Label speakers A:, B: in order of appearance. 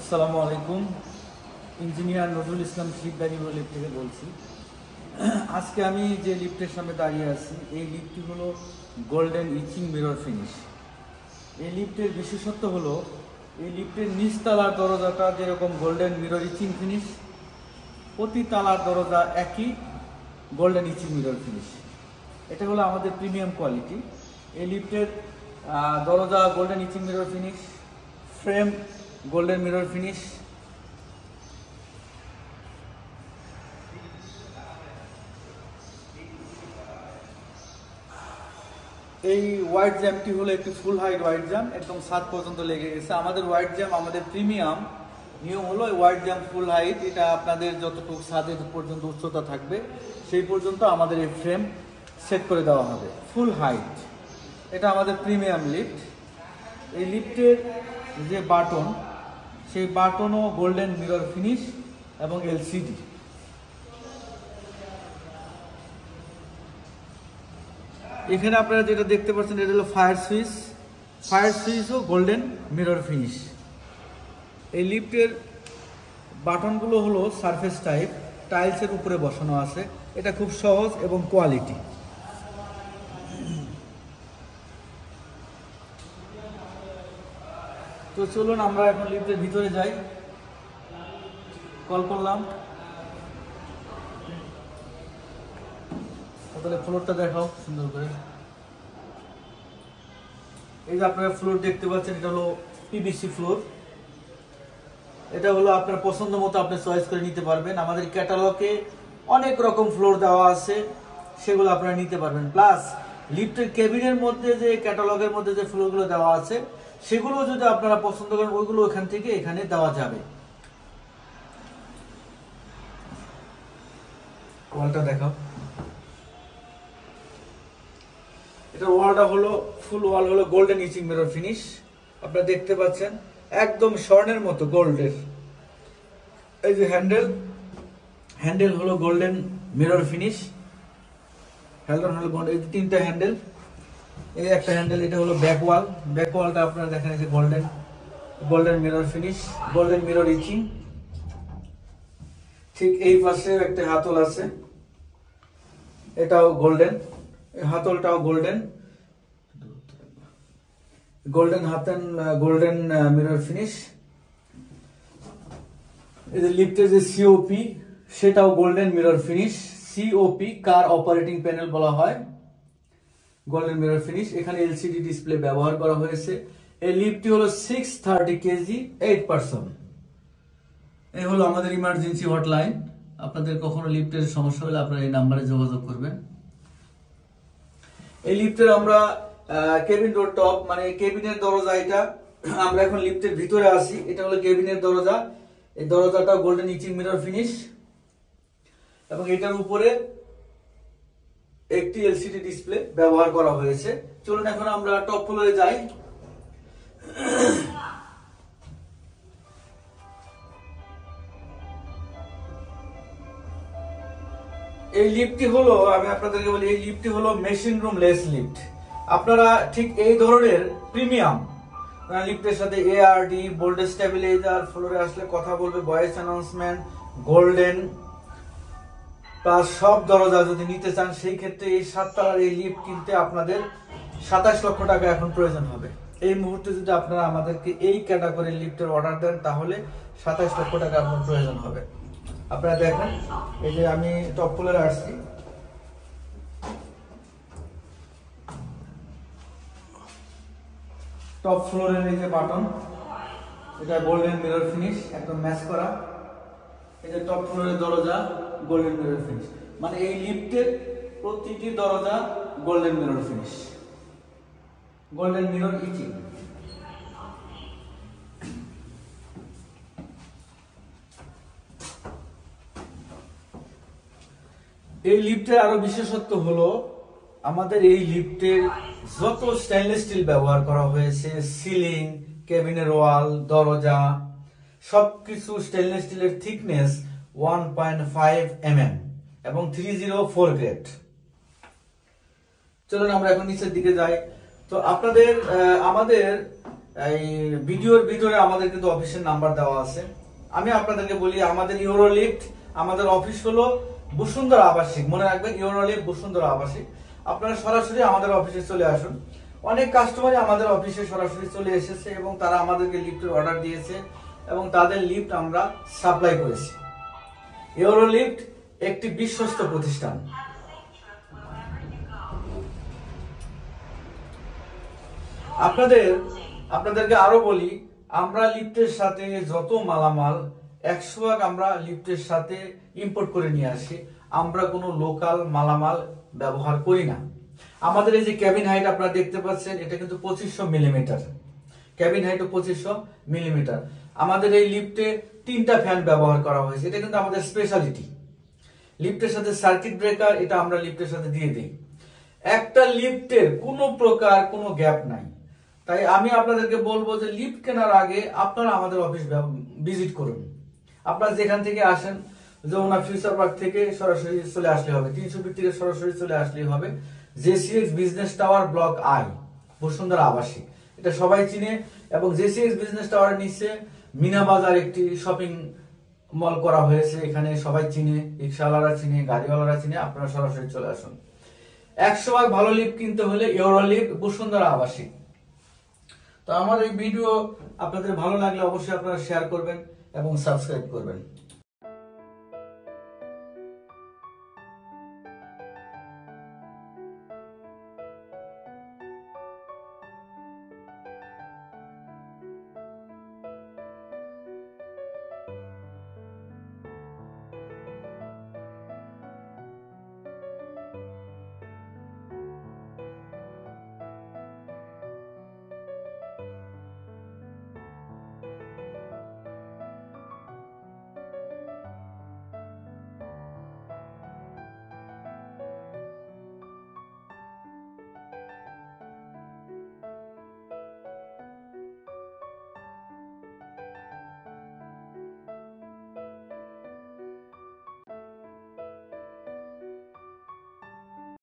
A: আসসালামু আলাইকুম। Engineer Nazrul Islam শিবদারি lift থেকে বলছি। আজকে আমি যে লিফটের সামনে দাঁড়িয়ে আছি, এই লিফটটি হলো গোল্ডেন ইচিং মিরর ফিনিশ। এই লিফটের বিশেষত্ব হলো এই লিফটের নিচ তালার দরজাটা যেরকম গোল্ডেন মিরর ইচিং ফিনিশ, প্রতি তালার দরজা একই গোল্ডেন ইচিং মিরর ফিনিশ। এটা হলো আমাদের প্রিমিয়াম কোয়ালিটি। এই লিফটের দরজা golden etching mirror finish, frame golden mirror finish. এই হোয়াইট জ্যামটি হলো একটি ফুল হাইট হোয়াইট জ্যাম, একদম ছাদ পর্যন্ত লেগে গেছে। আমাদের হোয়াইট জ্যাম, আমাদের প্রিমিয়াম নিয়ম হলো হোয়াইট জ্যাম ফুল হাইট। এটা আপনাদের যতটুকু ছাদের পর্যন্ত উচ্চতা থাকবে সেই পর্যন্ত আমাদের এই ফ্রেম সেট করে দেওয়া হবে ফুল হাইট। এটা আমাদের প্রিমিয়াম লিফট। এই লিফটের যে বাটন, সেই বাটনও গোল্ডেন মিরর ফিনিশ এবং এলসিডি। এখানে আপনারা যেটা দেখতে পাচ্ছেন এটা হলো ফায়ার সুইচ। ফায়ার সুইচও গোল্ডেন মিরর ফিনিশ। এই লিফটের বাটনগুলো হলো সারফেস টাইপ, টাইলসের উপরে বসানো আছে। এটা খুব সহজ এবং কোয়ালিটি। তো চলুন আমরা এখন লিফটের ভিতরে যাই। কল করলাম, তাহলে ফ্লোরটা দেখাও সুন্দর করে। এই যে আপনারা ফ্লোর দেখতে পাচ্ছেন, এটা হলো পিভিসি ফ্লোর। এটা হলো আপনার পছন্দ মতো আপনি চয়েস করে নিতে পারবেন। আমাদের ক্যাটালগে অনেক রকম ফ্লোর দেওয়া আছে, সেগুলো আপনারা নিতে পারবেন। প্লাস লিফটের কেবিনের মধ্যে যে ক্যাটালগের মধ্যে যে ফ্লোরগুলো দেওয়া আছে, সেগুলো যদি আপনারা পছন্দ করেন ওইগুলো এখান থেকে এখানে দেওয়া যাবে। ওয়ালটা দেখাও। এটা ওয়ালটা হলো ফুল ওয়াল হলো গোল্ডেন ইচিং মিরর ফিনিশ। আপনারা দেখতে পাচ্ছেন একদম স্বর্ণের মতো গোল্ডের। এই যে হ্যান্ডেল হলো গোল্ডেন মিরর ফিনিশ। হ্যান্ডেল হলো গোল্ডেন, এই তিনটা হ্যান্ডেল। এই একটা হ্যান্ডেল, এটা হলো ব্যাক ওয়াল। ব্যাক ওয়ালটা আপনারা দেখেন এই যে golden mirror finish, golden mirror etching. ঠিক এই পাশে একটা হাতল আছে, এটাও গোল্ডেন। এই হাতলটাও গোল্ডেন গোল্ডেন মিরর ফিনিশ। এই যে লিফটের যে সিওপি, সেটাও golden mirror finish. COP car operating panel বলা হয়, গোল্ডেন মিরর ফিনিশ। এখানে এলসিডি ডিসপ্লে ব্যবহার করা হয়েছে। এই লিফটটি হলো 630 কেজি 8 পারসন। এই হলো আমাদের ইমার্জেন্সি হটলাইন। আপনাদের কখনো লিফটের সমস্যা হলে আপনারা এই নাম্বারে যোগাযোগ করবেন। এই লিফটের আমরা কেবিন ডোর টপ, মানে কেবিনের দরজা। এটা আমরা এখন লিফটের ভিতরে আছি। এটা হলো কেবিনের দরজা। এই দরজাটা গোল্ডেন ইচিং মিরর ফিনিশ এবং এটার উপরে একটি এলসিডি ডিসপ্লে ব্যবহার করা হয়েছে। চলুন এখন আমরা টপ ফ্লোরে যাই। এই লিফটটি হলো, আমি আপনাদেরকে বলি, এই লিফটটি হলো মেশিন রুম লেস লিফট। আপনারা ঠিক এই ধরনের প্রিমিয়াম লিফটের সাথে এআরডি, ভোল্টেজ স্টেবিলাইজার, ফ্লোরে আসলে কথা বলবে, ভয়েস অ্যানাউন্সমেন্ট, গোল্ডেন প্লাস সব দরজা যদি নিতে চান, সেই ক্ষেত্রে এই 7 তলার এই লিফট কিনতে আপনাদের 27 লক্ষ টাকা এখন প্রয়োজন হবে। এই মুহূর্তে যদি আপনারা আমাদেরকে এই ক্যাটাগরির লিফটের অর্ডার দেন, তাহলে 27 লক্ষ টাকা আপনার প্রয়োজন হবে। আপনারা দেখেন, এই যে আমি টপ ফ্লোরে আসছি। টপ ফ্লোরের এই যে বাটন, এটা গোল্ডেন মিরর ফিনিশ, একদম ম্যাচ করা। এই যে টপ ফ্লোরের দরজা গোল্ডেন মিরর ফিনিশ, মানে এই লিফটের প্রতিটি দরজা golden mirror finish, golden mirror etching. এই লিফটের আরো বিশেষত্ব হলো আমাদের এই লিফটের যত স্টেইনলেস স্টিল ব্যবহার করা হয়েছে, সিলিং, কেবিনের ওয়াল, দরজা, সবকিছু স্টেইনলেস স্টিলের থিকনেস 1.5 mm এবং 304 গ্রেড। চলুন আমরা এখন নিচের দিকে যাই। তো আপনাদের আমাদের এই ভিডিওর ভিতরে আমাদের কিন্তু অফিসের নাম্বার দেওয়া আছে। আমি আপনাদেরকে বলি, আমাদের ইউরোলিফট, আমাদের অফিস হলো বসুন্ধরা আবাসিক। মনে রাখবেন, ইউরোলিফট বসুন্ধরা আবাসিক। আপনারা সরাসরি আমাদের অফিসে চলে আসুন। অনেক কাস্টমারই আমাদের অফিসে সরাসরি চলে এসেছে এবং তারা আমাদেরকে লিফটের অর্ডার দিয়েছে এবং তাদের লিফট আমরা সাপ্লাই করেছি। ইউরোলিফট একটি বিশ্বস্ত প্রতিষ্ঠান। আপনাদেরকে আরো বলি, আমরা লিফটের সাথে যত মালামাল 100% আমরা লিফটের সাথে ইম্পোর্ট করে নিয়ে আসি। আমরা কোনো লোকাল মালামাল ব্যবহার করি না। আমাদের এই যে ক্যাবিন হাইট আপনারা দেখতে পাচ্ছেন, এটা কিন্তু 2500 মিলিমিটার। Cabin height 2500 millimetre. আমাদের এই লিফটে 3টা ফ্যান ব্যবহার করা হয়েছে। এটা কিন্তু আমাদের স্পেশালিটি। লিফটের সাথে সার্কিট ব্রেকার, এটা আমরা লিফটের সাথে দিয়ে দিই। একটা লিফটের কোনো প্রকার কোনো গ্যাপ নাই। তাই আমি আপনাদেরকে বলবো যে লিফট কেনার আগে আপনারা আমাদের অফিস ভিজিট করুন। আপনারা যেখান থেকে আসেন, যমুনা ফিউচার পার্ক থেকে সরাসরি চলে আসলে হবে, 300 ফিট থেকে সরাসরি চলে আসলেই হবে। জেসিএক্স business tower block I, Bashundhara আবাসিক, এটা সবাই চিনে। এবং জেসিএক্স বিজনেস টাওয়ার নিচে মিনা বাজার একটি শপিং মল করা হয়েছে, এখানে সবাই চিনে, রিক্সাওয়ালারা চিনে, গাড়িওয়ালারা চিনে। আপনারা সরাসরি চলে আসুন। 100% ভালো লিফট কিনতে হলে ইউরোলিফট বসুন্ধরা আবাসিক। তো আমার এই ভিডিও আপনাদের ভালো লাগলে অবশ্যই আপনারা শেয়ার করবেন এবং সাবস্ক্রাইব করবেন।